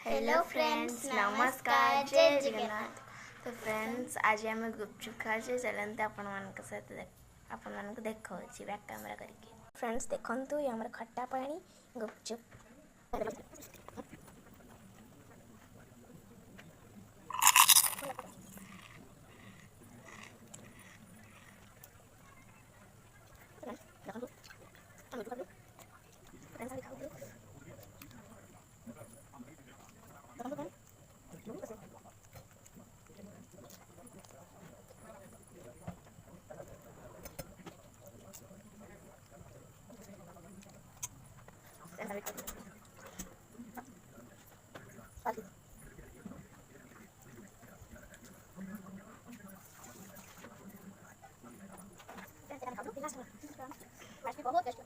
Hello friends, नमस्कार, जय जगन्नाथ। तो फ्रेंड्स, आज आम गुपचुप खाचे। चलते आपण देखा बैक कैमरा करके। फ्रेंड्स देखु ये आमर खट्टा पानी गुपचुप। बहुत टेस्ट है।